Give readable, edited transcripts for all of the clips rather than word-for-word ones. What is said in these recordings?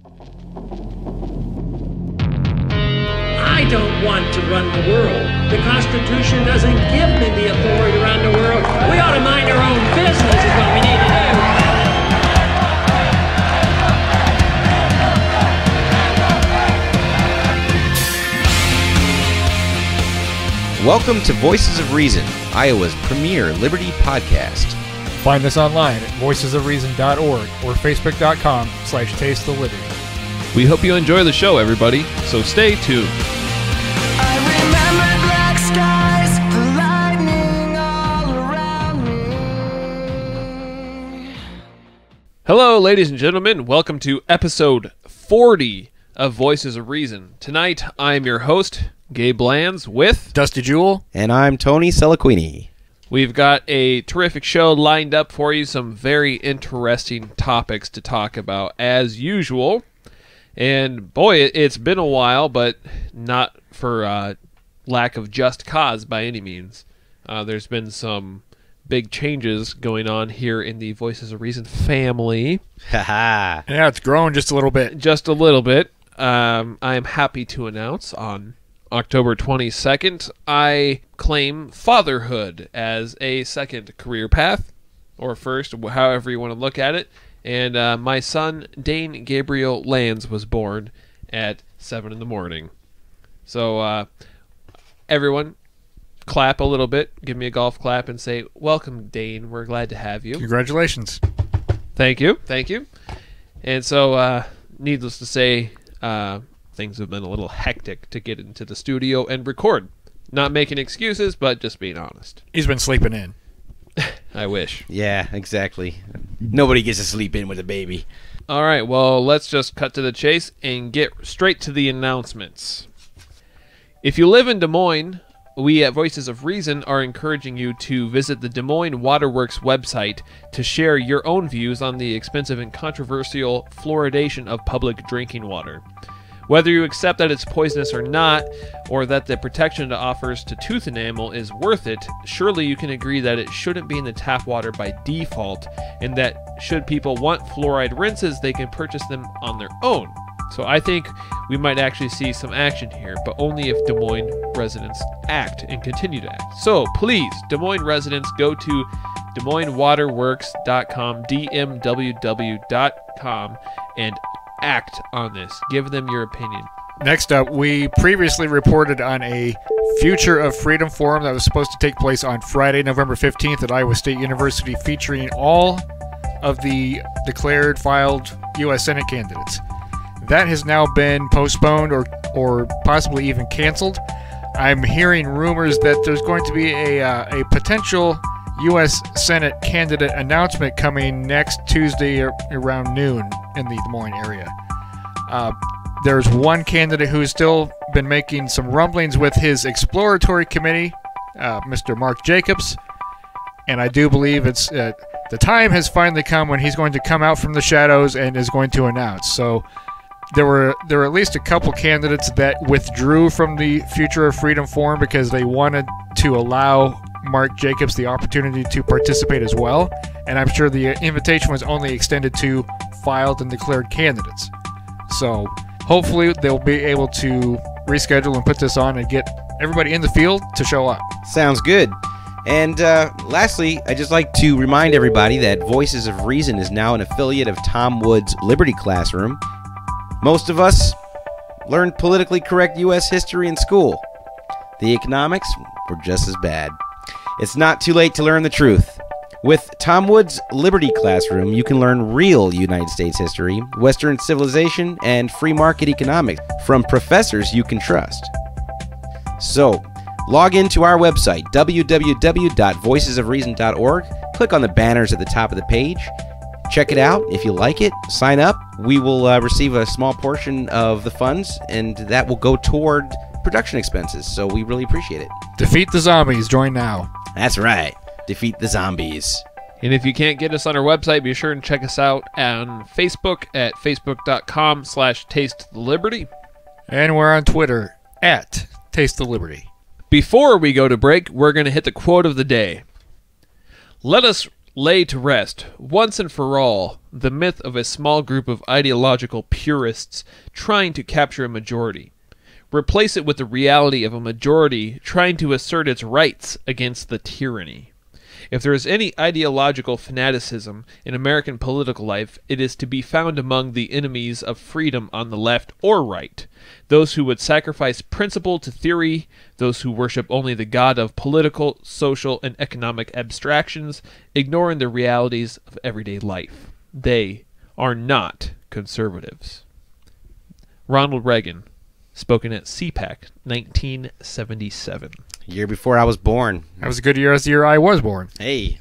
I don't want to run the world. The Constitution doesn't give me the authority to run the world. We ought to mind our own business is what we need to do. Welcome to Voices of Reason, Iowa's premier liberty podcast. Find us online at voicesofreason.org or facebook.com/tasteofliberty. We hope you enjoy the show, everybody, so stay tuned. I remember black skies, the lightning all around me. Hello, ladies and gentlemen. Welcome to episode 40 of Voices of Reason. Tonight, I am your host, Gabe Lanz, with Dusty Juhl. And I'm Tony Seliquini. We've got a terrific show lined up for you, some very interesting topics to talk about, as usual. And boy, it's been a while, but not for lack of just cause by any means. There's been some big changes going on here in the Voices of Reason family. Haha. Yeah, it's grown just a little bit. Just a little bit. I am happy to announce on October 22nd, I claim fatherhood as a second career path, or first, however you want to look at it. And my son, Dane Gabriel Lanz, was born at 7 in the morning. So everyone, clap a little bit. Give me a golf clap and say, "Welcome, Dane. We're glad to have you." Congratulations. Thank you. Thank you. And so, needless to say, things have been a little hectic to get into the studio and record. Not making excuses, but just being honest. He's been sleeping in. I wish. Yeah, exactly. Nobody gets to sleep in with a baby. All right, well, let's just cut to the chase and get straight to the announcements. If you live in Des Moines, we at Voices of Reason are encouraging you to visit the Des Moines Water Works website to share your own views on the expensive and controversial fluoridation of public drinking water. Whether you accept that it's poisonous or not, or that the protection it offers to tooth enamel is worth it, surely you can agree that it shouldn't be in the tap water by default, and that should people want fluoride rinses, they can purchase them on their own. So I think we might actually see some action here, but only if Des Moines residents act and continue to act. So please, Des Moines residents, go to DesMoinesWaterWorks.com, DMWW.com, and act on this. Give them your opinion. Next up, we previously reported on a Future of Freedom Forum that was supposed to take place on Friday, November 15th at Iowa State University, featuring all of the declared filed U.S. Senate candidates. That has now been postponed or possibly even canceled. I'm hearing rumors that there's going to be a potential U.S. Senate candidate announcement coming next Tuesday around noon in the Des Moines area. There's one candidate who's still been making some rumblings with his exploratory committee, Mr. Mark Jacobs, and I do believe it's the time has finally come when he's going to come out from the shadows and is going to announce. So there were at least a couple candidates that withdrew from the Future of Freedom Forum because they wanted to allow Mark Jacobs the opportunity to participate as well, and I'm sure the invitation was only extended to filed and declared candidates. So hopefully they'll be able to reschedule and put this on and get everybody in the field to show up. Sounds good. And lastly, I'd just like to remind everybody that Voices of Reason is now an affiliate of Tom Wood's Liberty Classroom. Most of us learned politically correct U.S. history in school. The economics were just as bad. It's not too late to learn the truth. With Tom Wood's Liberty Classroom, you can learn real United States history, Western civilization, and free market economics from professors you can trust. So, log into our website, www.voicesofreason.org, click on the banners at the top of the page, check it out. If you like it, sign up. We will receive a small portion of the funds, and that will go toward production expenses, so we really appreciate it. Defeat the zombies. Join now. That's right. Defeat the zombies. And if you can't get us on our website, be sure and check us out on Facebook at facebook.com/tasteofliberty. And we're on Twitter at Taste the Liberty. Before we go to break, we're going to hit the quote of the day. Let us Lay to rest, once and for all, the myth of a small group of ideological purists trying to capture a majority. Replace it with the reality of a majority trying to assert its rights against the tyranny. If there is any ideological fanaticism in American political life, it is to be found among the enemies of freedom on the left or right, those who would sacrifice principle to theory, those who worship only the god of political, social, and economic abstractions, ignoring the realities of everyday life. They are not conservatives. Ronald Reagan, spoken at CPAC, 1977. Year before I was born. That was a good year as the year I was born. Hey,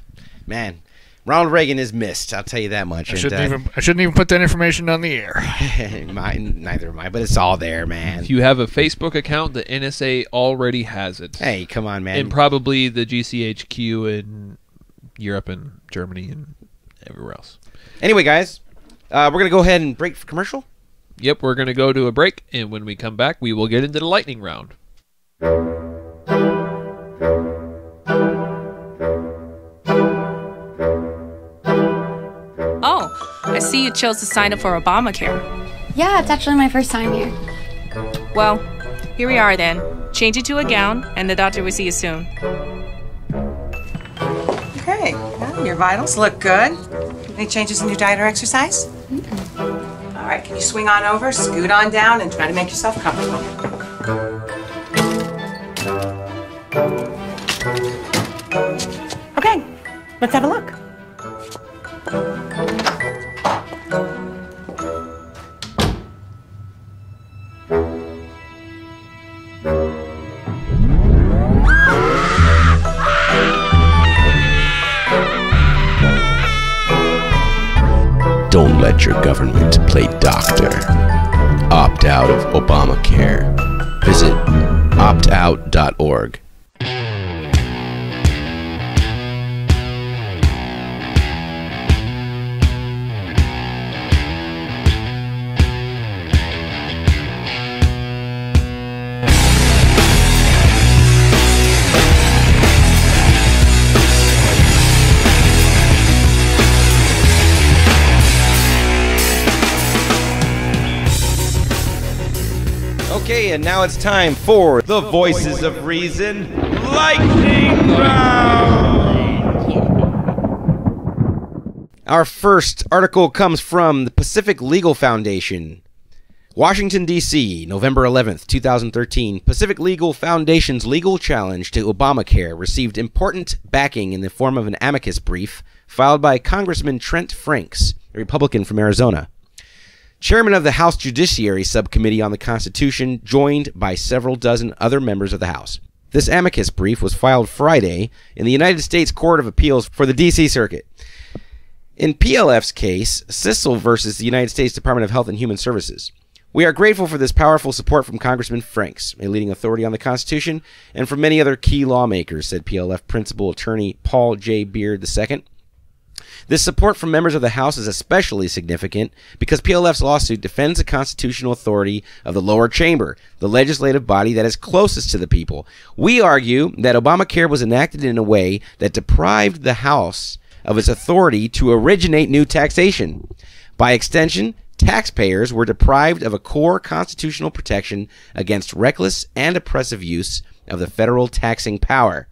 man. Ronald Reagan is missed. I'll tell you that much. I shouldn't even put that information on the air. Neither am I, but it's all there, man. If you have a Facebook account, the NSA already has it. Hey, come on, man. And probably the GCHQ in Europe and Germany and everywhere else. Anyway, guys, we're going to go ahead and break for commercial. Yep, we're going to go to a break, and when we come back, we will get into the lightning round. Oh, I see you chose to sign up for Obamacare. Yeah, it's actually my first time here. Well, here we are then. Change it to a gown, and the doctor will see you soon. Okay, well, your vitals look good. Any changes in your diet or exercise? All right, can you swing on over, scoot on down, and try to make yourself comfortable? Okay, let's have a look. Don't let your government play doctor. Opt out of Obamacare. Visit optout.org. Okay, and now it's time for the Voices of Reason Lightning Round. Our first article comes from the Pacific Legal Foundation. Washington, D.C., November 11th, 2013. Pacific Legal Foundation's legal challenge to Obamacare received important backing in the form of an amicus brief filed by Congressman Trent Franks, a Republican from Arizona. Chairman of the House Judiciary Subcommittee on the Constitution, joined by several dozen other members of the House. This amicus brief was filed Friday in the United States Court of Appeals for the D.C. Circuit. In PLF's case, Sissel versus the United States Department of Health and Human Services. We are grateful for this powerful support from Congressman Franks, a leading authority on the Constitution, and from many other key lawmakers, said PLF Principal Attorney Paul J. Beard II. This support from members of the House is especially significant because PLF's lawsuit defends the constitutional authority of the lower chamber, the legislative body that is closest to the people. We argue that Obamacare was enacted in a way that deprived the House of its authority to originate new taxation. By extension, taxpayers were deprived of a core constitutional protection against reckless and oppressive use of the federal taxing power.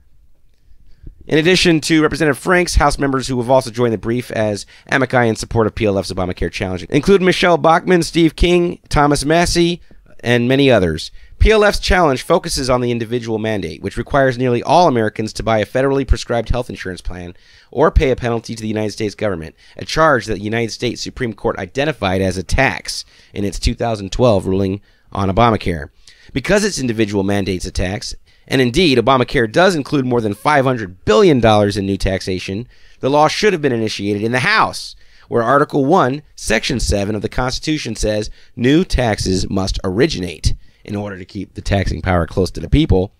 In addition to Representative Franks, House members who have also joined the brief as amici in support of PLF's Obamacare challenge include Michelle Bachmann, Steve King, Thomas Massey, and many others. PLF's challenge focuses on the individual mandate, which requires nearly all Americans to buy a federally prescribed health insurance plan or pay a penalty to the United States government, a charge that the United States Supreme Court identified as a tax in its 2012 ruling on Obamacare. Because its individual mandates a tax, and indeed, Obamacare does include more than $500 billion in new taxation, the law should have been initiated in the House, where Article 1, Section 7 of the Constitution says new taxes must originate in order to keep the taxing power close to the people.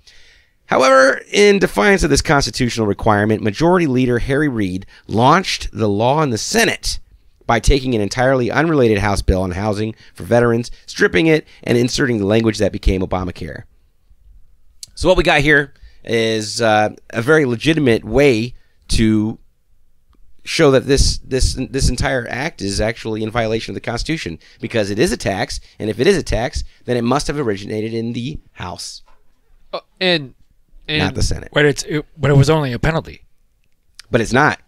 However, in defiance of this constitutional requirement, Majority Leader Harry Reid launched the law in the Senate by taking an entirely unrelated House bill on housing for veterans, stripping it, and inserting the language that became Obamacare. So what we got here is a very legitimate way to show that this entire act is actually in violation of the Constitution, because it is a tax, and if it is a tax, then it must have originated in the House, and not the Senate. But it was only a penalty. But it's not.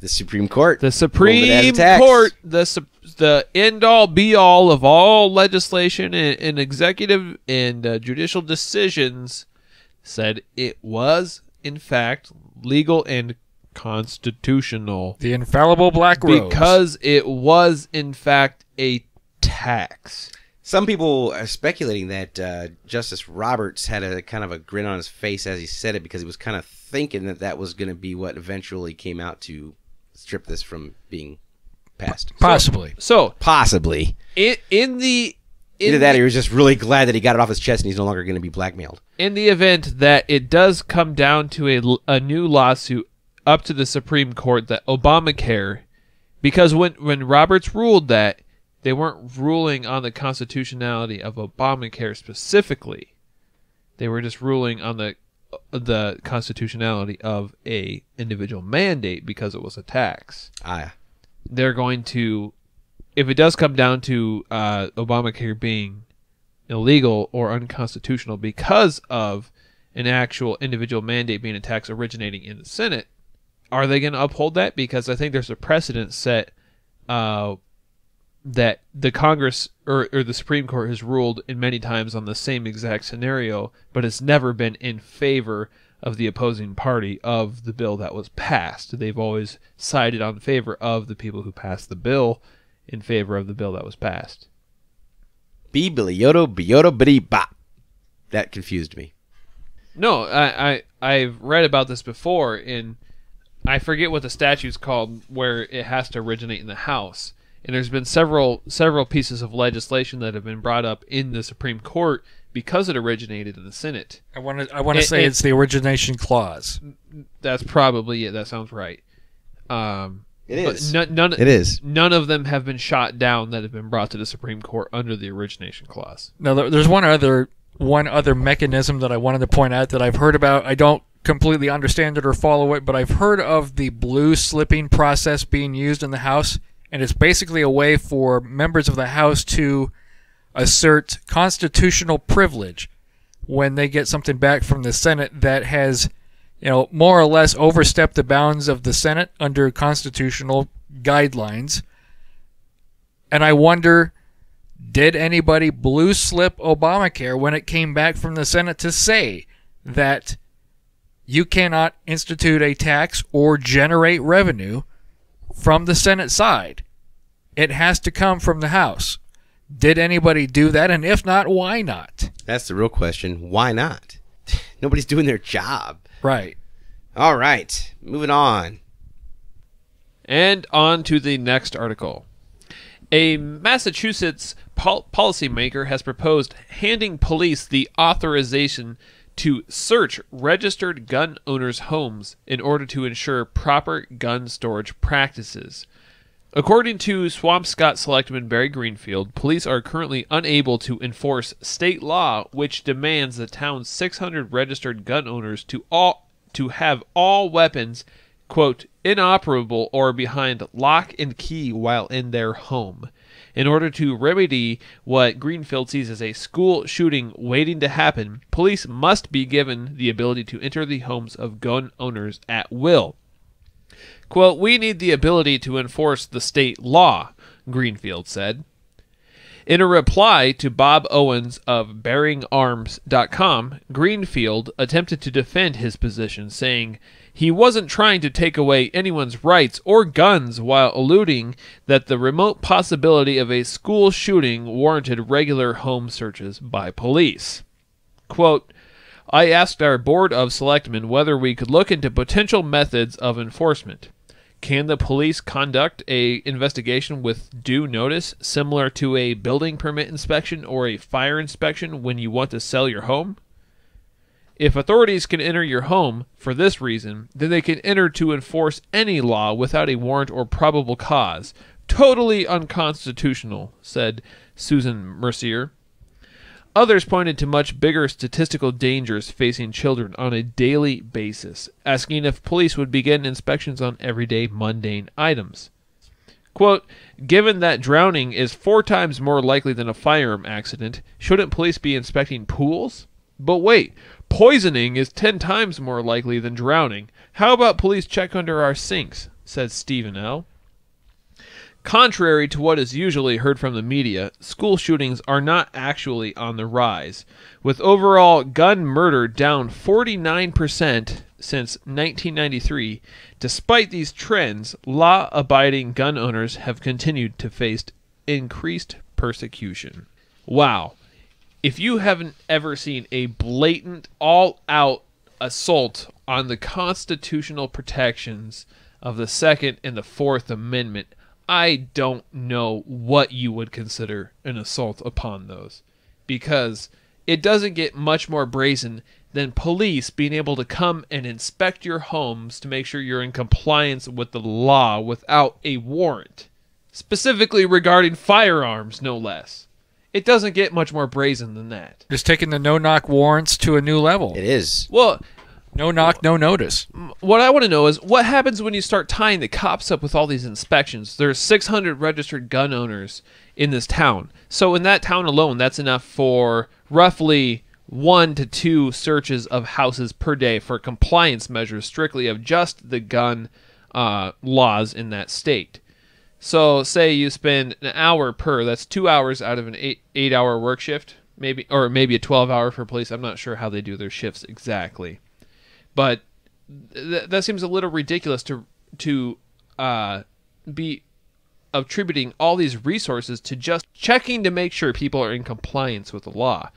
The Supreme Court. The Supreme Court, the end-all, be-all of all legislation and executive and judicial decisions, said it was, in fact, legal and constitutional. The infallible black rose. Because it was, in fact, a tax. Some people are speculating that Justice Roberts had a kind of a grin on his face as he said it, because he was kind of thinking that was going to be what eventually came out to strip this from being passed. Possibly. So possibly. Either that or he was just really glad that he got it off his chest and he's no longer going to be blackmailed. In the event that it does come down to a new lawsuit up to the Supreme Court, that Obamacare, because when Roberts ruled that, they weren't ruling on the constitutionality of Obamacare specifically. They were just ruling on the constitutionality of a individual mandate because it was a tax. They're going to, if it does come down to Obamacare being illegal or unconstitutional because of an actual individual mandate being a tax originating in the Senate, are they going to uphold that? Because I think there's a precedent set that the Congress or the Supreme Court has ruled in many times on the same exact scenario, but it's never been in favor of the opposing party of the bill that was passed. They've always sided on favor of the people who passed the bill in favor of the bill that was passed. Be Billy Yodo, Biyodo, Biddy Bop. That confused me. No, I've read about this before, and I forget what the statute's called where it has to originate in the House. And there's been several pieces of legislation that have been brought up in the Supreme Court because it originated in the Senate. I want to say it's the origination clause. That's probably it. That sounds right. It is. It is. None of them have been shot down that have been brought to the Supreme Court under the origination clause. Now, there's one other mechanism that I wanted to point out that I've heard about. I don't completely understand it or follow it, but I've heard of the blue slipping process being used in the House. And it's basically a way for members of the House to assert constitutional privilege when they get something back from the Senate that has, more or less overstepped the bounds of the Senate under constitutional guidelines. And I wonder, did anybody blue slip Obamacare when it came back from the Senate to say that you cannot institute a tax or generate revenue from the Senate side? It has to come from the House. Did anybody do that? And if not, why not? That's the real question. Why not? Nobody's doing their job. Right. All right. Moving on. And on to the next article. A Massachusetts policymaker has proposed handing police the authorization to search registered gun owners' homes in order to ensure proper gun storage practices. According to Swampscott Selectman Barry Greenfield, police are currently unable to enforce state law which demands the town's 600 registered gun owners to have all weapons, quote, inoperable or behind lock and key while in their home. In order to remedy what Greenfield sees as a school shooting waiting to happen, police must be given the ability to enter the homes of gun owners at will. Quote, we need the ability to enforce the state law, Greenfield said. In a reply to Bob Owens of BearingArms.com, Greenfield attempted to defend his position, saying he wasn't trying to take away anyone's rights or guns while alluding that the remote possibility of a school shooting warranted regular home searches by police. Quote, I asked our board of selectmen whether we could look into potential methods of enforcement. Can the police conduct an investigation with due notice, similar to a building permit inspection or a fire inspection when you want to sell your home? If authorities can enter your home for this reason, then they can enter to enforce any law without a warrant or probable cause. Totally unconstitutional, said Susan Mercier. Others pointed to much bigger statistical dangers facing children on a daily basis, asking if police would begin inspections on everyday mundane items. Quote, given that drowning is 4 times more likely than a firearm accident, shouldn't police be inspecting pools? But wait, poisoning is 10 times more likely than drowning. How about police check under our sinks? Says Stephen L. Contrary to what is usually heard from the media, school shootings are not actually on the rise, with overall gun murder down 49% since 1993. Despite these trends, law-abiding gun owners have continued to face increased persecution. Wow. If you haven't ever seen a blatant, all-out assault on the constitutional protections of the Second and the Fourth Amendment, I don't know what you would consider an assault upon those. Because it doesn't get much more brazen than police being able to come and inspect your homes to make sure you're in compliance with the law without a warrant. Specifically regarding firearms, no less. It doesn't get much more brazen than that. Just taking the no-knock warrants to a new level. It is. Well, no knock, no notice. what I want to know is what happens when you start tying the cops up with all these inspections. There's 600 registered gun owners in this town. So in that town alone, that's enough for roughly 1 to 2 searches of houses per day for compliance measures strictly of just the gun laws in that state. So say you spend an hour per, that's 2 hours out of an 8-hour work shift, maybe, or maybe a 12-hour for police. I'm not sure how they do their shifts exactly. But that seems a little ridiculous to be attributing all these resources to just checking to make sure people are in compliance with the law.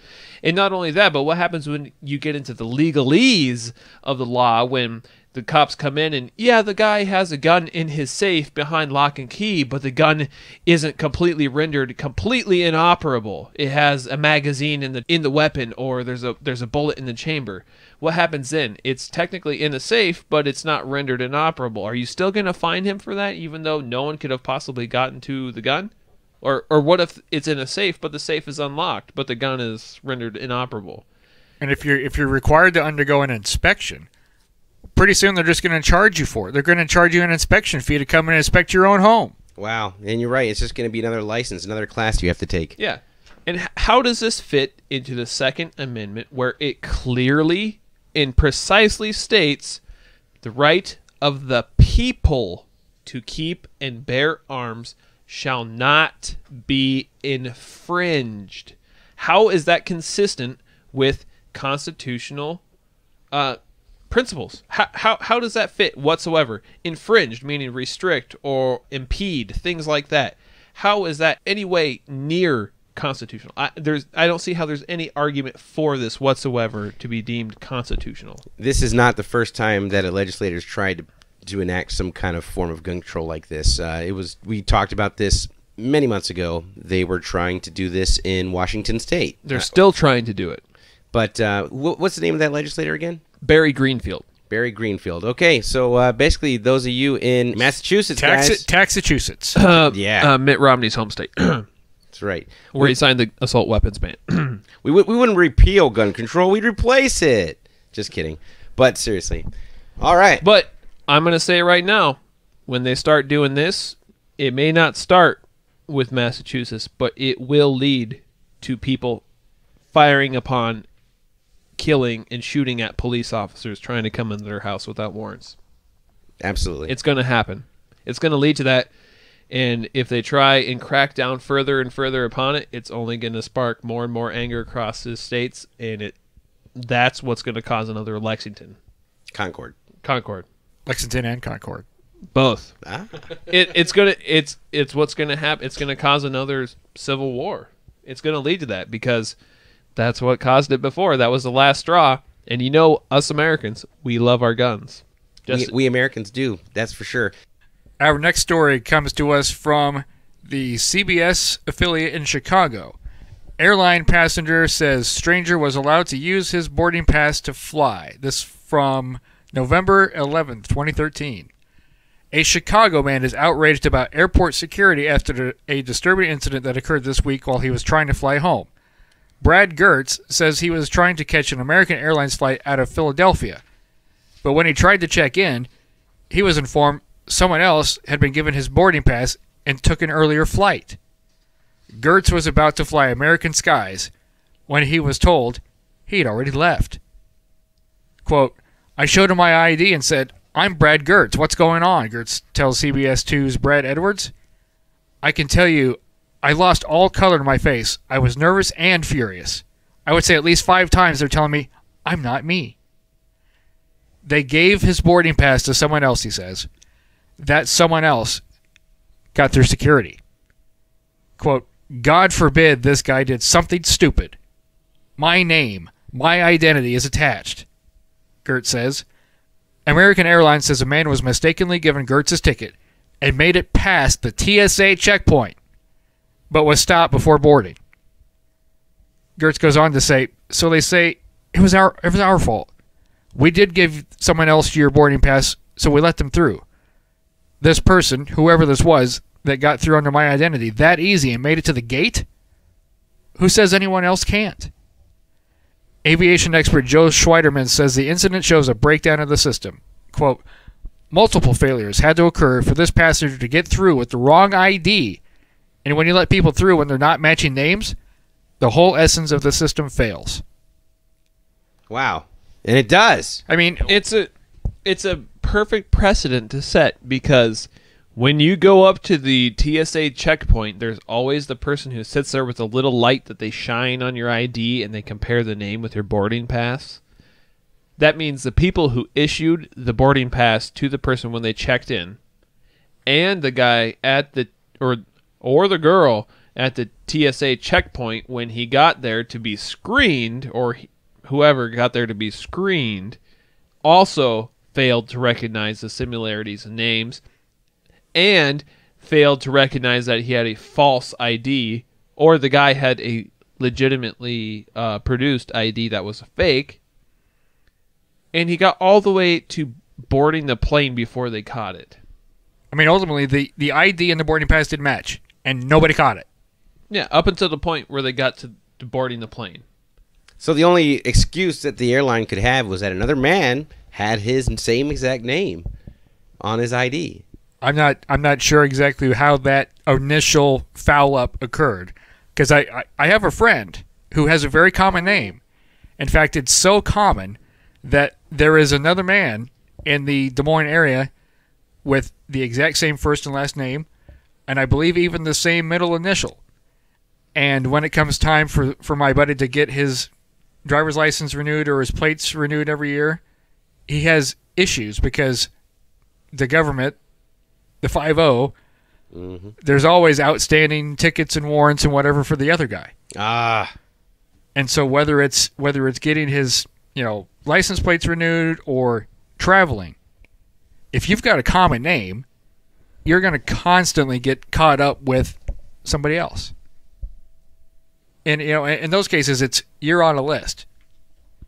And not only that, but what happens when you get into the legalese of the law, when the cops come in and, yeah, the guy has a gun in his safe behind lock and key, but the gun isn't completely rendered completely inoperable. It has a magazine in the weapon, or there's a bullet in the chamber. What happens then? It's technically in a safe, but it's not rendered inoperable. Are you still going to fine him for that, even though no one could have possibly gotten to the gun? Or what if it's in a safe, but the safe is unlocked, but the gun is rendered inoperable? And if you're required to undergo an inspection, pretty soon they're just going to charge you for it. They're going to charge you an inspection fee to come and inspect your own home. Wow. And you're right. It's just going to be another license, another class you have to take. Yeah. And how does this fit into the Second Amendment, where it clearly and precisely states the right of the people to keep and bear arms shall not be infringed? How is that consistent with constitutional principles? How does that fit whatsoever? Infringed, meaning restrict or impede, things like that. How is that any way near constitutional? I don't see how there's any argument for this whatsoever to be deemed constitutional. This is not the first time that a legislator's tried to enact some kind of form of gun control like this. We talked about this many months ago. They were trying to do this in Washington State. They're still trying to do it. But what's the name of that legislator again? Barry Greenfield. Barry Greenfield. Okay, so basically those of you in Massachusetts, guys. Massachusetts. Mitt Romney's home state. That's right. Where he signed the assault weapons ban. we wouldn't repeal gun control. We'd replace it. Just kidding. But seriously. All right. But I'm going to say it right now. When they start doing this, it may not start with Massachusetts, but it will lead to people firing upon, killing, and shooting at police officers trying to come into their house without warrants. Absolutely. It's going to happen. It's going to lead to that. And if they try and crack down further and further upon it, it's only going to spark more and more anger across the states, and that's what's going to cause another Lexington. Concord. Lexington and Concord. Both. Ah. It's what's going to happen. It's going to cause another civil war. It's going to lead to that because that's what caused it before. That was the last straw. And you know, us Americans, we love our guns. We Americans do. That's for sure. Our next story comes to us from the CBS affiliate in Chicago. Airline passenger says stranger was allowed to use his boarding pass to fly. This from November 11th, 2013. A Chicago man is outraged about airport security after a disturbing incident that occurred this week while he was trying to fly home. Brad Gertz says he was trying to catch an American Airlines flight out of Philadelphia. But when he tried to check in, he was informed someone else had been given his boarding pass and took an earlier flight. Gertz was about to fly American skies when he was told he had already left. Quote, I showed him my ID and said, I'm Brad Gertz. What's going on? Gertz tells CBS 2's Brad Edwards. I can tell you, I lost all color to my face. I was nervous and furious. I would say at least 5 times they're telling me, I'm not me. They gave his boarding pass to someone else, he says. That someone else got through security. Quote, God forbid this guy did something stupid. My name, my identity is attached, Gertz says. American Airlines says a man was mistakenly given Gertz's ticket and made it past the TSA checkpoint, but was stopped before boarding. Gertz goes on to say, so they say it was our fault. We did give someone else your boarding pass, so we let them through. This person, whoever this was, that got through under my identity that easy and made it to the gate? Who says anyone else can't? Aviation expert Joe Schweiderman says the incident shows a breakdown of the system. Quote, multiple failures had to occur for this passenger to get through with the wrong ID. And when you let people through when they're not matching names, the whole essence of the system fails. Wow. And it does. I mean, it's a perfect precedent to set, because when you go up to the TSA checkpoint, there's always the person who sits there with a little light that they shine on your ID and they compare the name with your boarding pass. That means the people who issued the boarding pass to the person when they checked in, and the guy at the or the girl at the TSA checkpoint when he got there to be screened, or whoever got there to be screened, also failed to recognize the similarities in names, and failed to recognize that he had a false ID, or the guy had a legitimately produced ID that was a fake, and he got all the way to boarding the plane before they caught it. I mean, ultimately, the ID and the boarding pass didn't match, and nobody caught it. Yeah, up until the point where they got to boarding the plane. So the only excuse that the airline could have was that another man had his same exact name on his ID. I'm not sure exactly how that initial foul up occurred, because I have a friend who has a very common name. In fact, it's so common that there is another man in the Des Moines area with the exact same first and last name, and I believe even the same middle initial. And when it comes time for my buddy to get his driver's license renewed or his plates renewed every year, he has issues because the government, the 5-0, there's always outstanding tickets and warrants and whatever for the other guy. And so whether it's getting his license plates renewed or traveling, if you've got a common name, you're going to constantly get caught up with somebody else. And in those cases, you're on a list.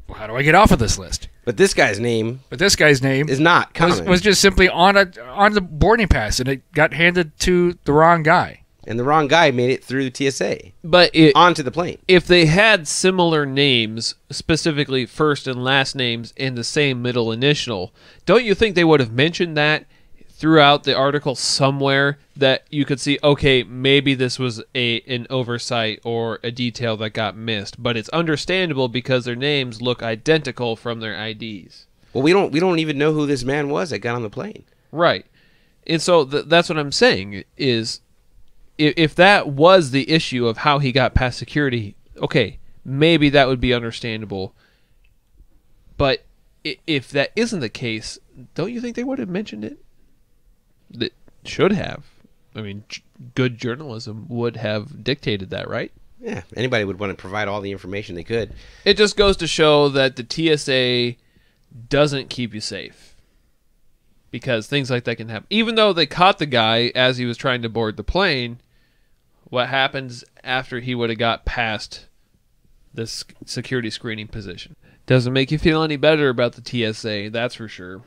Well, how do I get off of this list? But this guy's name is not common. Was just simply on the boarding pass, and it got handed to the wrong guy. And the wrong guy made it through the TSA. But onto the plane. If they had similar names, specifically first and last names, in the same middle initial, don't you think they would have mentioned that throughout the article somewhere, that you could see, okay, maybe this was an oversight or a detail that got missed, but it's understandable because their names look identical from their IDs. Well, we don't even know who this man was that got on the plane. Right. And so that's what I'm saying is, if that was the issue of how he got past security, okay, maybe that would be understandable. But if that isn't the case, don't you think they would have mentioned it? That should have. I mean, good journalism would have dictated that, right? Yeah, anybody would want to provide all the information they could. It just goes to show that the TSA doesn't keep you safe, because things like that can happen. Even though they caught the guy as he was trying to board the plane, what happens after he would have got past this security screening position? Doesn't make you feel any better about the TSA, that's for sure.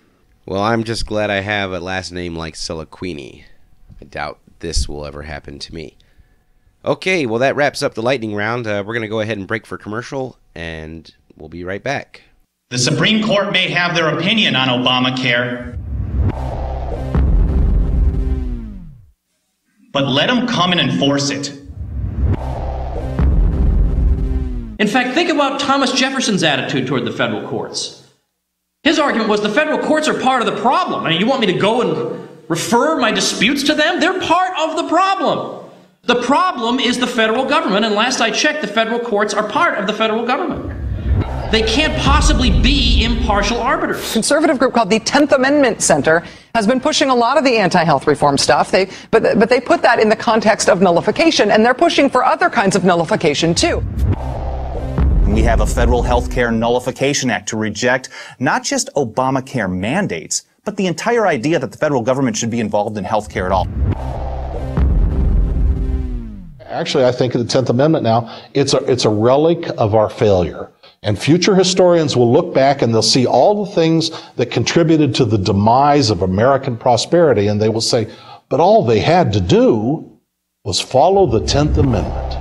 Well, I'm just glad I have a last name like Seliquini. I doubt this will ever happen to me. Okay, well, that wraps up the lightning round. We're going to go ahead and break for commercial, and we'll be right back. The Supreme Court may have their opinion on Obamacare, but let them come and enforce it. In fact, think about Thomas Jefferson's attitude toward the federal courts. His argument was the federal courts are part of the problem. I mean, you want me to go and refer my disputes to them? They're part of the problem. The problem is the federal government, and last I checked, the federal courts are part of the federal government. They can't possibly be impartial arbiters. A conservative group called the 10th Amendment Center has been pushing a lot of the anti-health reform stuff. But they put that in the context of nullification, and they're pushing for other kinds of nullification, too. We have a Federal Health Care Nullification Act to reject not just Obamacare mandates, but the entire idea that the federal government should be involved in health care at all. Actually, I think of the 10th Amendment now, it's a relic of our failure. And future historians will look back and they'll see all the things that contributed to the demise of American prosperity, and they will say, but all they had to do was follow the 10th Amendment.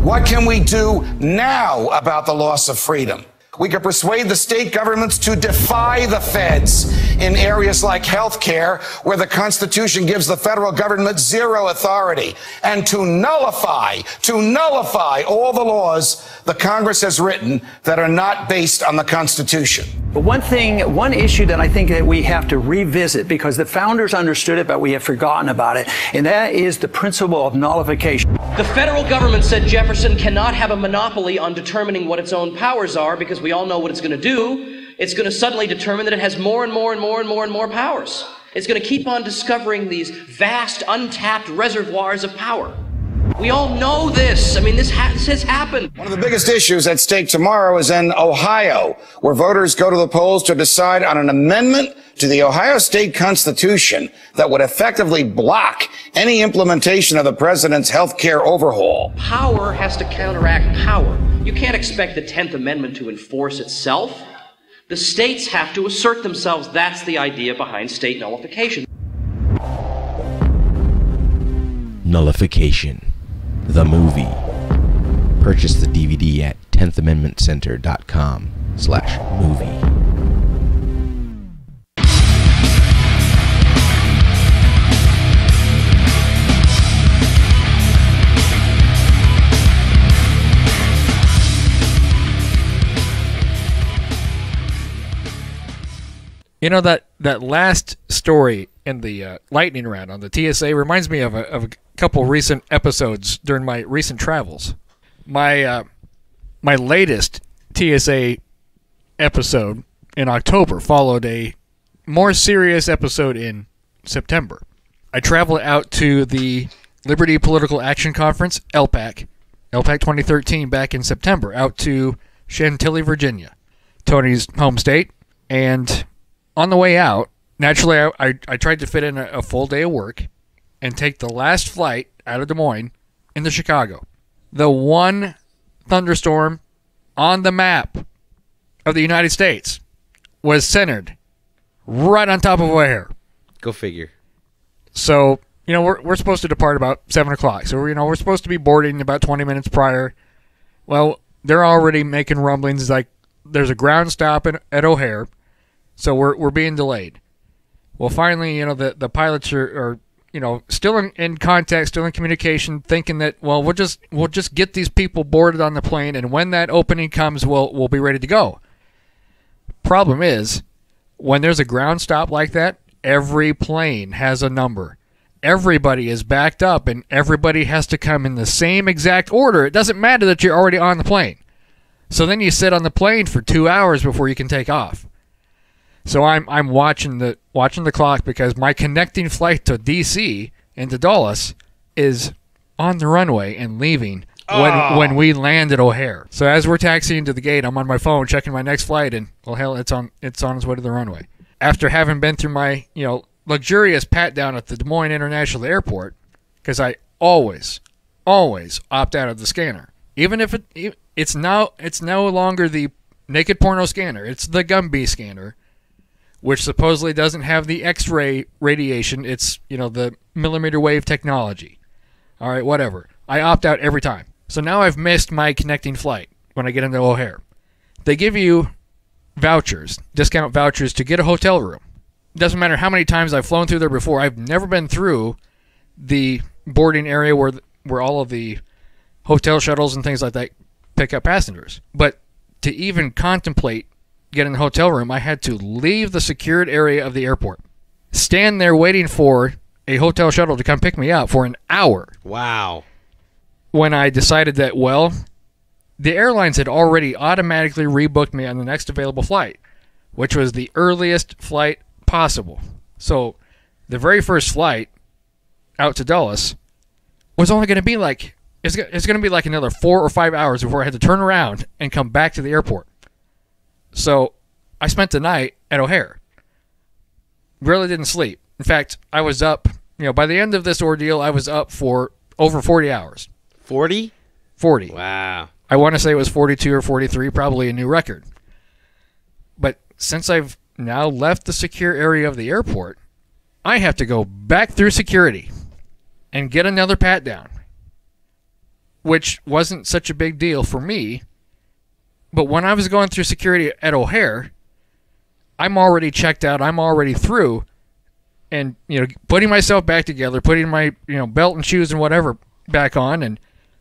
What can we do now about the loss of freedom? We could persuade the state governments to defy the feds in areas like health care, where the Constitution gives the federal government zero authority, and to nullify all the laws the Congress has written that are not based on the Constitution. But one issue that I think that we have to revisit, because the founders understood it, but we have forgotten about it, and that is the principle of nullification. The federal government said Jefferson cannot have a monopoly on determining what its own powers are, because we all know what it's going to do. It's going to suddenly determine that it has more and more and more and more and more powers. It's going to keep on discovering these vast, untapped reservoirs of power. We all know this. I mean, this has happened. One of the biggest issues at stake tomorrow is in Ohio, where voters go to the polls to decide on an amendment to the Ohio State Constitution that would effectively block any implementation of the president's health care overhaul. Power has to counteract power. You can't expect the 10th Amendment to enforce itself. The states have to assert themselves. That's the idea behind state nullification. Nullification. The movie. Purchase the DVD at 10thamendmentcenter.com/movie. You know, that last story in the lightning round on the TSA reminds me of a couple recent episodes during my recent travels. My latest TSA episode in October followed a more serious episode in September. I traveled out to the Liberty Political Action Conference, LPAC 2013, back in September, out to Chantilly, Virginia, Tony's home state, and on the way out, naturally, I tried to fit in a full day of work and take the last flight out of Des Moines into Chicago. The one thunderstorm on the map of the United States was centered right on top of O'Hare. Go figure. So, we're supposed to depart about 7 o'clock. So, we're supposed to be boarding about 20 minutes prior. Well, they're already making rumblings like there's a ground stop at O'Hare. So we're being delayed. Well, finally, the pilots are still in contact, still in communication, thinking that, well, we'll just get these people boarded on the plane, and when that opening comes, we'll be ready to go. Problem is, when there's a ground stop like that, every plane has a number. Everybody is backed up, and everybody has to come in the same exact order. It doesn't matter that you're already on the plane. So then you sit on the plane for 2 hours before you can take off. So I'm watching the clock, because my connecting flight to D.C. and to Dulles is on the runway and leaving when we land at O'Hare. So as we're taxiing to the gate, I'm on my phone checking my next flight, and well, hell, it's on its way to the runway. After having been through my luxurious pat down at the Des Moines International Airport, because I always opt out of the scanner, even if it's no longer the naked porno scanner, it's the Gumby scanner, which supposedly doesn't have the X-ray radiation. It's, the millimeter wave technology. All right, whatever. I opt out every time. So now I've missed my connecting flight when I get into O'Hare. They give you vouchers, discount vouchers to get a hotel room. It doesn't matter how many times I've flown through there before. I've never been through the boarding area where all of the hotel shuttles and things like that pick up passengers. But to even contemplate getting a hotel room, I had to leave the secured area of the airport, stand there waiting for a hotel shuttle to come pick me up for an hour. Wow. When I decided that, well, the airlines had already automatically rebooked me on the next available flight, which was the earliest flight possible. So the very first flight out to Dulles was only going to be like, it's going to be like another 4 or 5 hours before I had to turn around and come back to the airport. So I spent the night at O'Hare. Really didn't sleep. In fact, I was up, by the end of this ordeal, I was up for over 40 hours. 40? 40. Wow. I want to say it was 42 or 43, probably a new record. But since I've now left the secure area of the airport, I have to go back through security and get another pat down, which wasn't such a big deal for me. But when I was going through security at O'Hare, I'm already checked out, I'm already through, and putting myself back together, putting my belt and shoes and whatever back on, and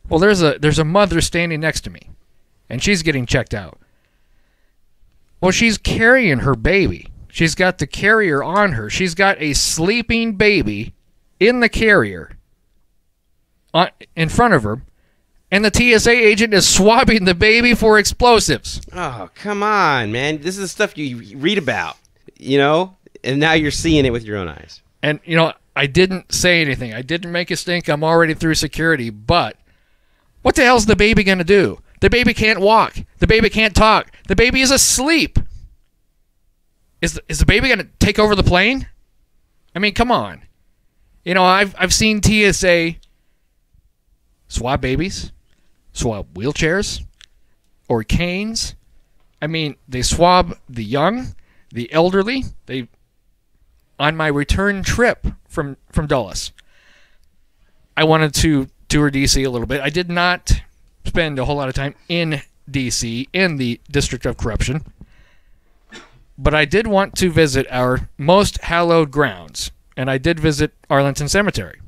well, there's a mother standing next to me, and she's getting checked out. Well, she's carrying her baby. She's got the carrier on her. She's got a sleeping baby in the carrier in front of her, and the TSA agent is swabbing the baby for explosives. Oh, come on, man. This is the stuff you read about, and now you're seeing it with your own eyes. And, I didn't say anything. I didn't make a stink. I'm already through security, but what the hell's the baby going to do? The baby can't walk. The baby can't talk. The baby is asleep. Is the baby going to take over the plane? I mean, come on. I've seen TSA swab babies, swab wheelchairs, or canes. I mean, they swab the young, the elderly. On my return trip from Dulles, I wanted to tour D.C. a little bit. I did not spend a whole lot of time in D.C., in the District of Corruption, but I did want to visit our most hallowed grounds, and I did visit Arlington Cemetery.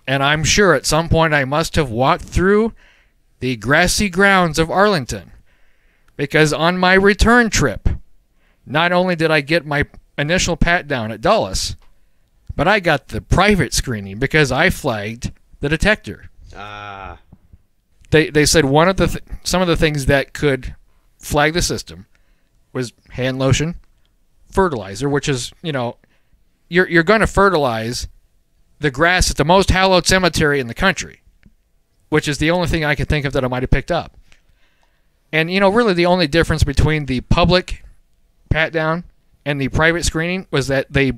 And I'm sure at some point I must have walked through the grassy grounds of Arlington, because on my return trip, not only did I get my initial pat down at Dulles, but I got the private screening because I flagged the detector. They said one of some of the things that could flag the system was hand lotion, fertilizer, which is you're going to fertilize the grass at the most hallowed cemetery in the country, which is the only thing I could think of that I might have picked up. And really the only difference between the public pat down and the private screening was that they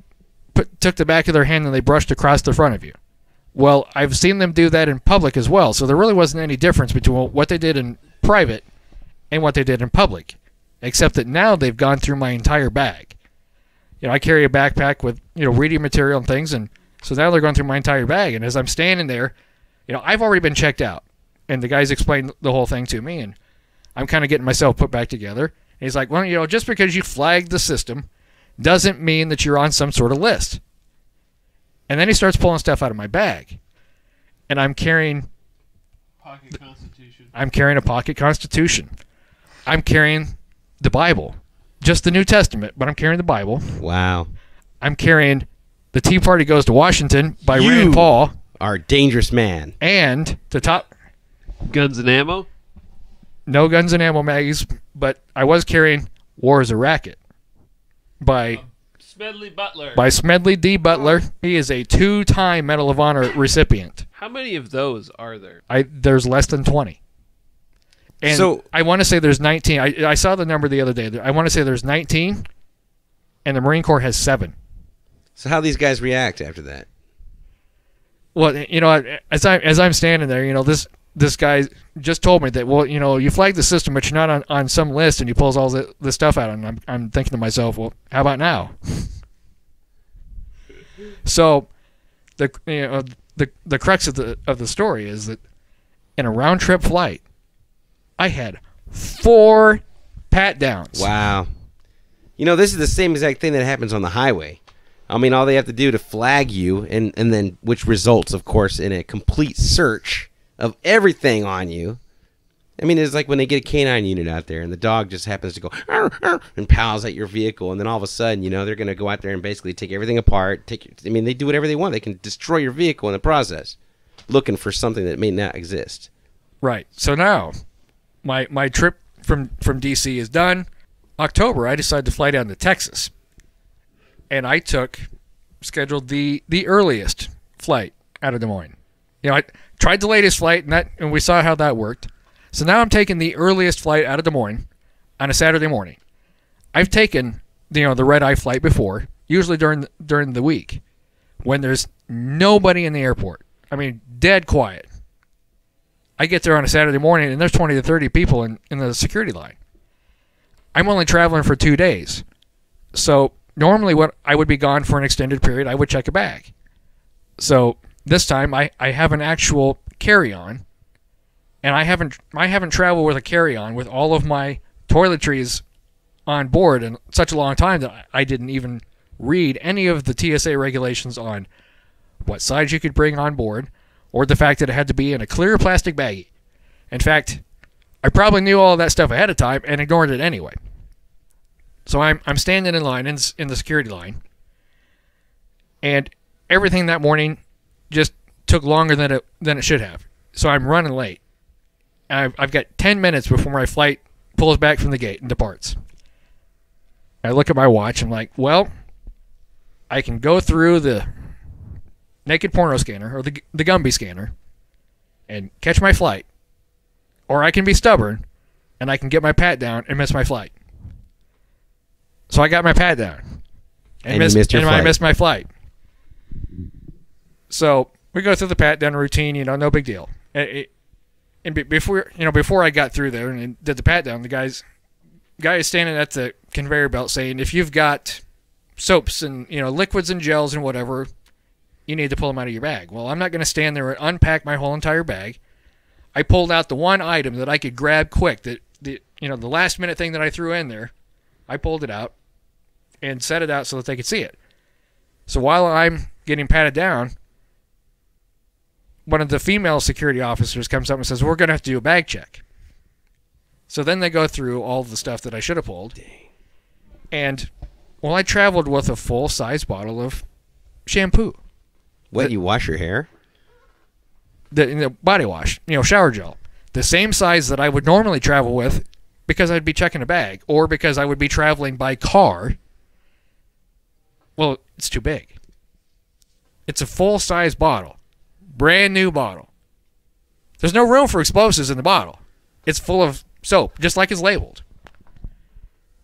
took the back of their hand and they brushed across the front of you. Well, I've seen them do that in public as well, so there really wasn't any difference between what they did in private and what they did in public, except that now they've gone through my entire bag. I carry a backpack with reading material and things, and so now they're going through my entire bag. And as I'm standing there, I've already been checked out, and the guys explained the whole thing to me, and I'm kind of getting myself put back together. And he's like, well, just because you flagged the system doesn't mean that you're on some sort of list. And then he starts pulling stuff out of my bag. And I'm carrying Pocket Constitution. I'm carrying a pocket Constitution. I'm carrying the Bible. Just the New Testament, but I'm carrying the Bible. Wow. I'm carrying The Tea Party Goes to Washington by Rand Paul. Are a dangerous man. And to top... Guns and ammo? No guns and ammo, Maggies, but I was carrying War is a Racket by Smedley Butler. By Smedley D. Butler. He is a 2-time Medal of Honor recipient. How many of those are there? There's less than 20. And so I want to say there's 19. I saw the number the other day. I want to say there's 19, and the Marine Corps has 7. So how these guys react after that? Well, as I'm standing there, this guy just told me that, well, you flagged the system, but you're not on some list, and he pulls all this stuff out, and I'm thinking to myself, well, how about now? So the crux of the story is that in a round trip flight, I had 4 pat downs. Wow. You know, this is the same exact thing that happens on the highway. I mean, all they have to do to flag you, and then, which results, of course, in a complete search of everything on you. I mean, it's like when they get a canine unit out there, and the dog just happens to go "Arr, arr," and pals at your vehicle, and then all of a sudden, you know, they're going to go out there and basically take everything apart. I mean, they do whatever they want. They can destroy your vehicle in the process, looking for something that may not exist. Right. So now, my trip from D.C. is done. October, I decided to fly down to Texas. And I scheduled the earliest flight out of Des Moines. You know, I tried the latest flight, and we saw how that worked. So now I'm taking the earliest flight out of Des Moines on a Saturday morning. I've taken, the red-eye flight before, usually during the week, when there's nobody in the airport. I mean, dead quiet. I get there on a Saturday morning, and there's 20 to 30 people in the security line. I'm only traveling for 2 days. So normally when I would be gone for an extended period, I would check a bag. So this time I have an actual carry-on, and I haven't traveled with a carry-on with all of my toiletries on board in such a long time that I didn't even read any of the TSA regulations on what size you could bring on board, or the fact that it had to be in a clear plastic baggie. In fact, I probably knew all of that stuff ahead of time and ignored it anyway. So I'm standing in line in the security line, and everything that morning just took longer than it should have. So I'm running late. I've got 10 minutes before my flight pulls back from the gate and departs. I look at my watch. I'm like, well, I can go through the naked porno scanner or the Gumby scanner and catch my flight, or I can be stubborn and I can get my pat down and miss my flight. So I got my pat down and I missed my flight. So we go through the pat down routine, no big deal. And before I got through there and did the pat down, the guy is standing at the conveyor belt saying, if you've got soaps and liquids and gels and whatever, you need to pull them out of your bag. Well, I'm not going to stand there and unpack my whole entire bag. I pulled out the one item that I could grab quick, the last minute thing that I threw in there. I pulled it out and set it out so that they could see it. So while I'm getting patted down, one of the female security officers comes up and says, we're going to have to do a bag check. So then they go through all the stuff that I should have pulled. And, well, I traveled with a full-size bottle of shampoo. What, you wash your hair? The body wash, shower gel. The same size that I would normally travel with because I'd be checking a bag, or because I would be traveling by car. Well, it's too big. It's a full-size bottle. Brand new bottle. There's no room for explosives in the bottle. It's full of soap, just like it's labeled.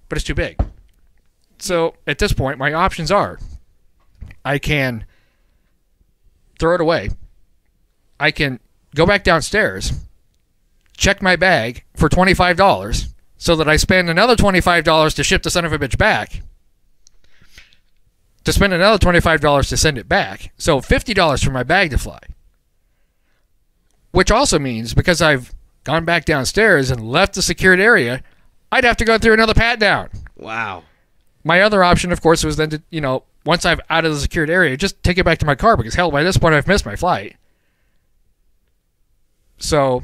But it's too big. So, at this point, my options are, I can throw it away. I can go back downstairs, check my bag for $25, so that I spend another $25 to ship the son of a bitch back, to spend another $25 to send it back, so $50 for my bag to fly. Which also means, because I've gone back downstairs and left the secured area, I'd have to go through another pat down. Wow. My other option, of course, was then to, once I'm out of the secured area, just take it back to my car, because hell, by this point I've missed my flight. So,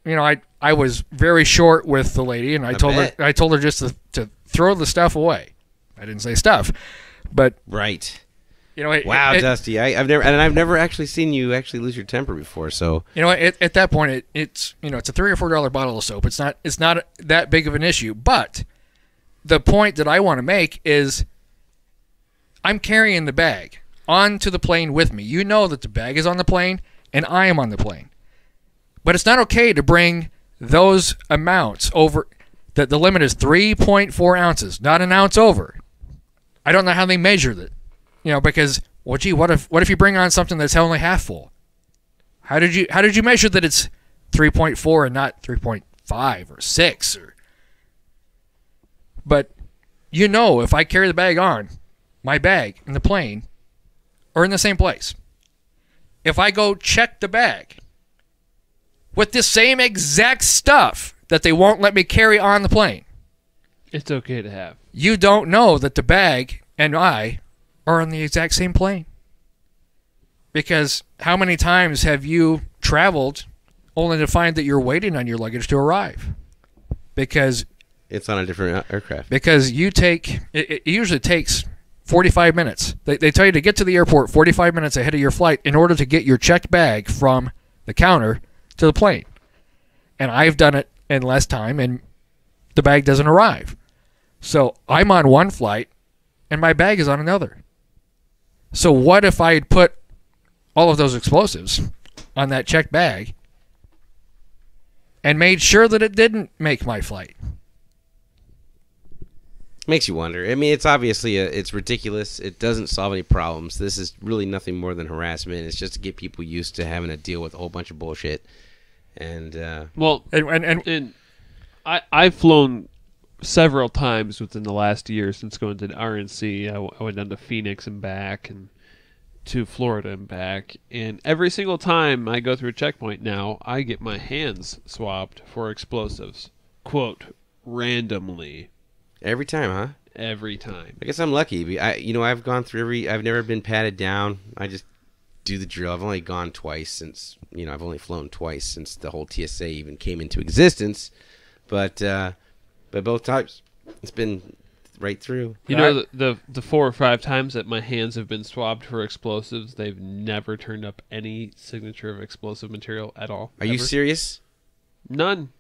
I was very short with the lady, and I told her just to throw the stuff away. I didn't say stuff, but right. Wow, Dusty, I've never actually seen you actually lose your temper before. So at that point, it's a $3 or $4 bottle of soap. It's not that big of an issue. But the point that I want to make is, I'm carrying the bag onto the plane with me. You know that the bag is on the plane, and I am on the plane. But it's not okay to bring those amounts over. The limit is 3.4 ounces, not an ounce over. I don't know how they measured it. Because, well, gee, what if you bring on something that's only half full? How did you measure that it's 3.4 and not 3.5 or 6? But if I carry the bag on, my bag in the plane are in the same place. If I go check the bag with the same exact stuff that they won't let me carry on the plane. It's okay to have. You don't know that the bag and I are on the exact same plane. Because how many times have you traveled only to find that you're waiting on your luggage to arrive? Because it's on a different aircraft. Because it usually takes 45 minutes. They tell you to get to the airport 45 minutes ahead of your flight in order to get your checked bag from the counter to the plane. And I've done it in less time, and the bag doesn't arrive. So I'm on one flight, and my bag is on another. So what if I had put all of those explosives on that checked bag and made sure that it didn't make my flight? Makes you wonder. I mean, it's obviously it's ridiculous. It doesn't solve any problems. This is really nothing more than harassment. It's just to get people used to having to deal with a whole bunch of bullshit. And I've flown several times within the last year since going to the RNC. I went down to Phoenix and back, and to Florida and back. And every single time I go through a checkpoint now, I get my hands swabbed for explosives. Quote, randomly. Every time, huh? Every time. I guess I'm lucky. I've gone through I've never been patted down. I just do the drill. I've only gone twice since, I've only flown twice since the whole TSA even came into existence. But both times, it's been right through. The 4 or 5 times that my hands have been swabbed for explosives, they've never turned up any signature of explosive material at all. Are you serious? None.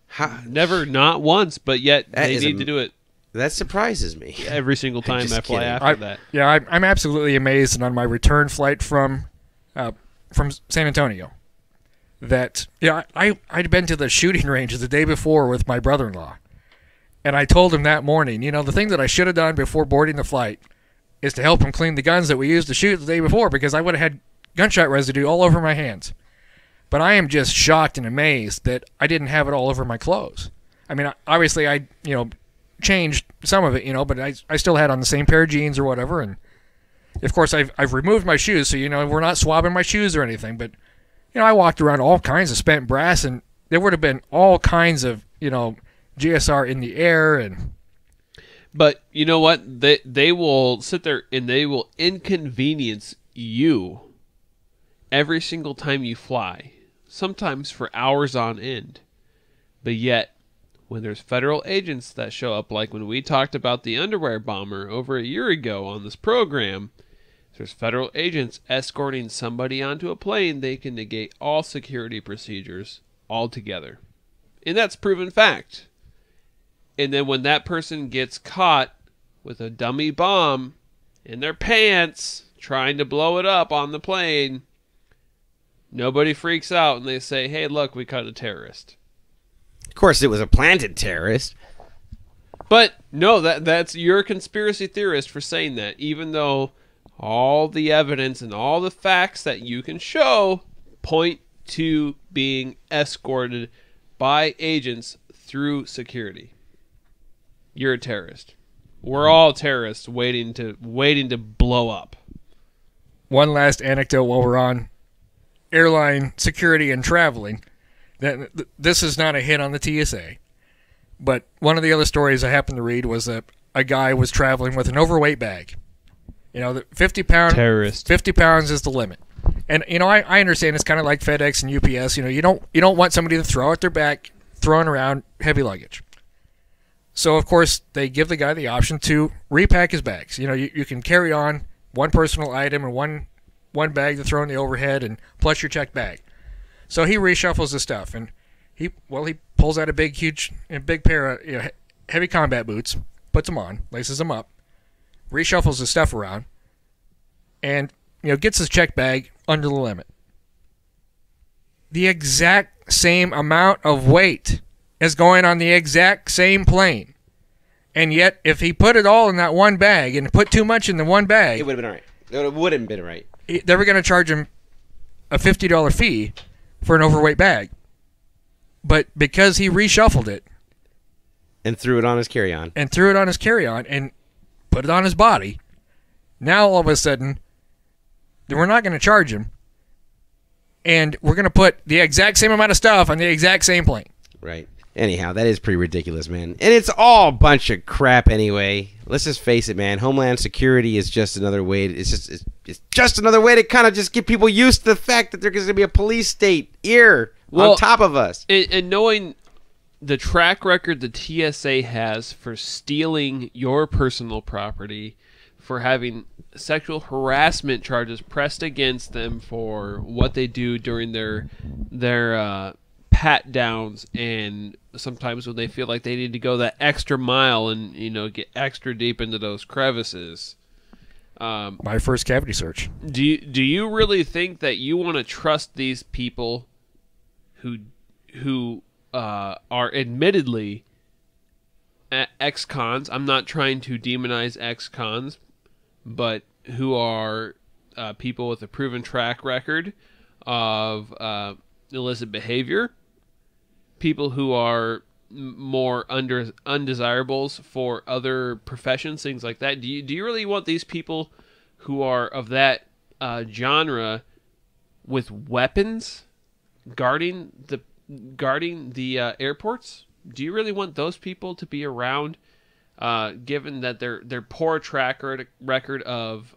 Never, not once, but yet they need to do it. That surprises me. Every single time I fly after that. Yeah, I'm absolutely amazed. And on my return flight from San Antonio, I'd been to the shooting range the day before with my brother-in-law. And I told him that morning, the thing that I should have done before boarding the flight is to help him clean the guns that we used to shoot the day before, because I would have had gunshot residue all over my hands. But I am just shocked and amazed that I didn't have it all over my clothes. I mean, obviously I changed some of it, but I still had on the same pair of jeans or whatever. And of course I've removed my shoes, so we're not swabbing my shoes or anything. But I walked around all kinds of spent brass, and there would have been all kinds of GSR in the air. And but you know what? They will sit there and they will inconvenience you every single time you fly, sometimes for hours on end. But yet, when there's federal agents that show up, like when we talked about the underwear bomber over a year ago on this program, there's federal agents escorting somebody onto a plane, they can negate all security procedures altogether. And that's proven fact. And then when that person gets caught with a dummy bomb in their pants, trying to blow it up on the plane, nobody freaks out and they say, hey, look, we caught a terrorist. Of course, it was a planted terrorist. But no, that's you're a conspiracy theorist for saying that, even though all the evidence and all the facts that you can show point to being escorted by agents through security. You're a terrorist. We're all terrorists waiting to blow up. One last anecdote while we're on airline security and traveling. This is not a hit on the TSA, but one of the other stories I happened to read was that a guy was traveling with an overweight bag. 50 pounds is the limit. And I understand it's kind of like FedEx and UPS. You don't want somebody to throw at their back throwing around heavy luggage. So of course they give the guy the option to repack his bags. You can carry on one personal item and one bag to throw in the overhead, and plus your checked bag. So he reshuffles the stuff, and he pulls out a big pair of heavy combat boots, puts them on, laces them up, reshuffles the stuff around, and gets his checked bag under the limit. The exact same amount of weight is going on the exact same plane, and yet if he put it all in that one bag and put too much in the one bag, it would have been all right. It wouldn't have been right. They were going to charge him a $50 fee for an overweight bag. But because he reshuffled it and threw it on his carry-on and put it on his body, now all of a sudden we're not going to charge him. and we're going to put the exact same amount of stuff on the exact same plane. Right. Anyhow, that is pretty ridiculous, man. And it's all a bunch of crap anyway. Let's just face it, man. Homeland Security is just another way. It's just another way to kind of just get people used to the fact that there's going to be a police state here on top of us. And knowing the track record the TSA has for stealing your personal property, for having sexual harassment charges pressed against them for what they do during their pat downs, and sometimes when they feel like they need to go that extra mile and get extra deep into those crevices. My first cavity search. Do you really think that you want to trust these people who are admittedly ex-cons? I'm not trying to demonize ex-cons, but who are people with a proven track record of illicit behavior, people who are more undesirables for other professions, things like that. Do you really want these people who are of that genre with weapons guarding the airports? Do you really want those people to be around, given that their poor track record of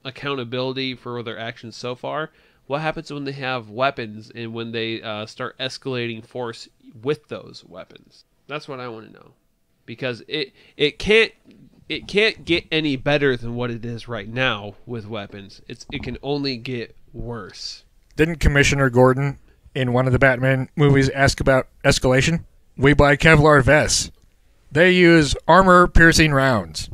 accountability for their actions so far? What happens when they have weapons and when they start escalating force with those weapons? That's what I want to know, because it can't get any better than what it is right now with weapons. It can only get worse. Didn't Commissioner Gordon in one of the Batman movies ask about escalation? We buy Kevlar vests. They use armor-piercing rounds.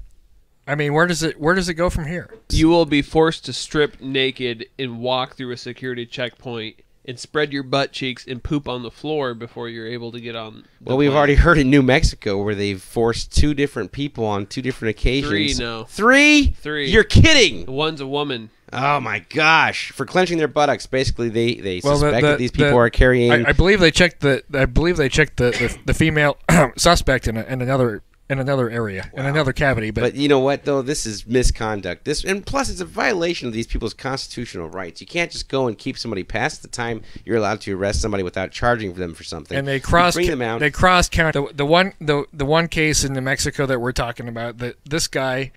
I mean, where does it go from here? You will be forced to strip naked and walk through a security checkpoint and spread your butt cheeks and poop on the floor before you're able to get on the Well, we've plane. already heard in New Mexico where they've forced 2 different people on 2 different occasions. 3 now. 3? 3. You're kidding. One's a woman. Oh my gosh! For clenching their buttocks, basically they Well, suspect that these people are carrying. I believe they checked the female suspect in another area, in another cavity. But you know what though? This is misconduct. And plus it's a violation of these people's constitutional rights. You can't just go and keep somebody past the time you're allowed to arrest somebody without charging them for something. And they bring them out. They cross count the one case in New Mexico that we're talking about. That this guy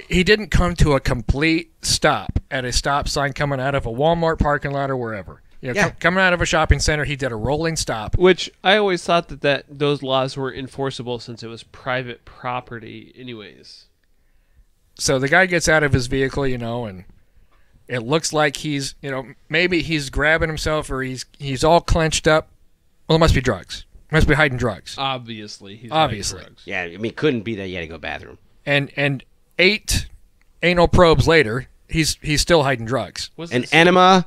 he didn't come to a complete stop at a stop sign coming out of a Walmart parking lot or wherever. Coming out of a shopping center, he did a rolling stop. Which I always thought that those laws were enforceable since it was private property anyways. So the guy gets out of his vehicle, and it looks like he's, maybe he's grabbing himself or he's all clenched up. Well, it must be drugs. He must be hiding drugs. Obviously. He's Obviously. hiding drugs. Yeah, I mean, couldn't be that you had to go to the bathroom. And 8 anal probes later, he's still hiding drugs. An enema,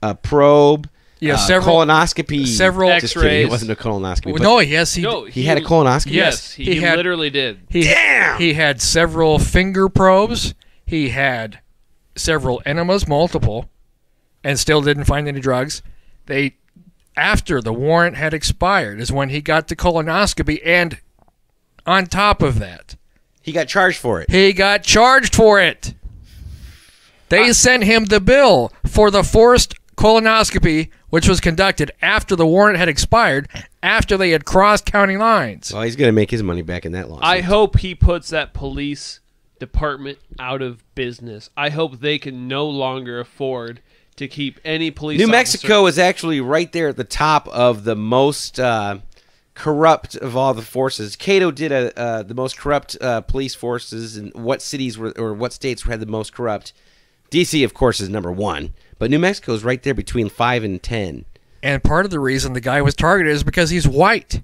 a probe, several colonoscopy, several Just kidding, it wasn't a colonoscopy. Well, no, yes, he had a colonoscopy. Yes, he literally did. Damn! He had several finger probes. He had several enemas, multiple, and still didn't find any drugs. After the warrant had expired is when he got the colonoscopy, and on top of that, he got charged for it. They sent him the bill for the forced colonoscopy, which was conducted after the warrant had expired, after they had crossed county lines. Well, he's going to make his money back in that lawsuit. I hope he puts that police department out of business. I hope they can no longer afford to keep any police New officer. Mexico is actually right there at the top of the most corrupt of all the forces. Cato did the most corrupt police forces, and what cities or what states had the most corrupt. D.C., of course, is number 1, but New Mexico is right there between 5 and 10. And part of the reason the guy was targeted is because he's white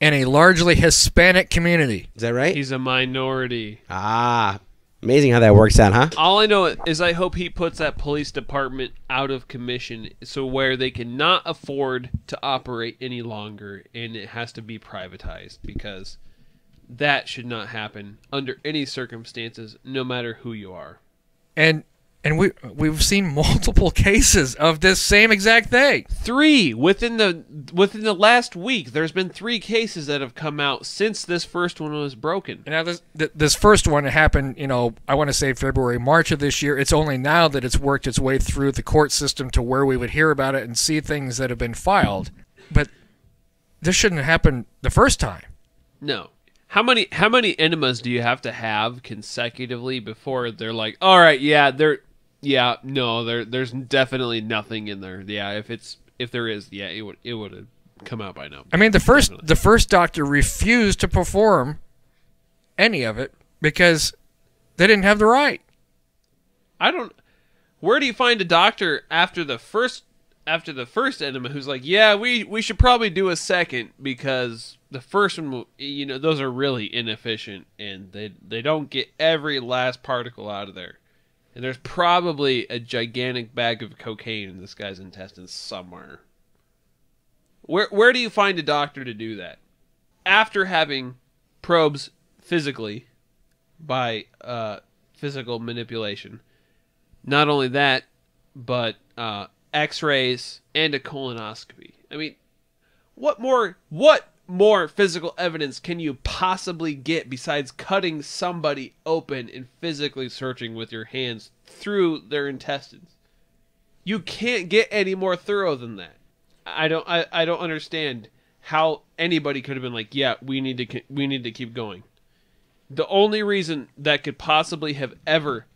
in a largely Hispanic community. Is that right? He's a minority. Ah, amazing how that works out, huh? All I know is I hope he puts that police department out of commission, so where they cannot afford to operate any longer, and it has to be privatized, because that should not happen under any circumstances, no matter who you are. And And we've seen multiple cases of this same exact thing. 3 within the last week. There's been 3 cases that have come out since this first one was broken. Now this first one happened, I want to say February, March of this year. It's only now that it's worked its way through the court system to where we would hear about it and see things that have been filed. But this shouldn't have happened the first time. No. How many enemas do you have to have consecutively before they're like, all right, there's definitely nothing in there. Yeah, if there is, yeah, it would have come out by now. I mean, the first doctor refused to perform any of it because they didn't have the right. Where do you find a doctor after the first enema who's like, yeah, we should probably do a second because the first one, those are really inefficient and they don't get every last particle out of there. And there's probably a gigantic bag of cocaine in this guy's intestines somewhere. Where do you find a doctor to do that? After having probes physically by physical manipulation. Not only that, but X-rays and a colonoscopy. I mean, what more physical evidence can you possibly get besides cutting somebody open and physically searching with your hands through their intestines? You can't get any more thorough than that. I don't understand how anybody could have been like, yeah, we need to keep going. The only reason that could possibly have ever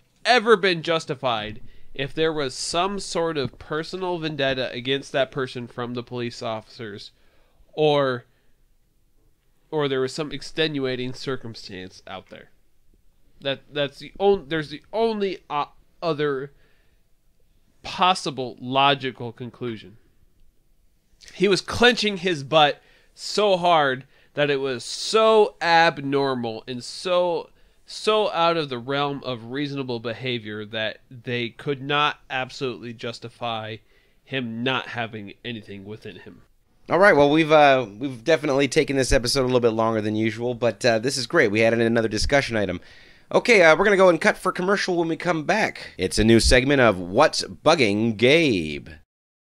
been justified if there was some sort of personal vendetta against that person from the police officers, or there was some extenuating circumstance out there. There's the only other possible logical conclusion. He was clenching his butt so hard that it was so abnormal and so out of the realm of reasonable behavior that they could not absolutely justify him not having anything within him. All right, well, we've definitely taken this episode a little bit longer than usual, but this is great. We added another discussion item. Okay, we're going to go and cut for commercial when we come back. It's a new segment of What's Bugging Gabe.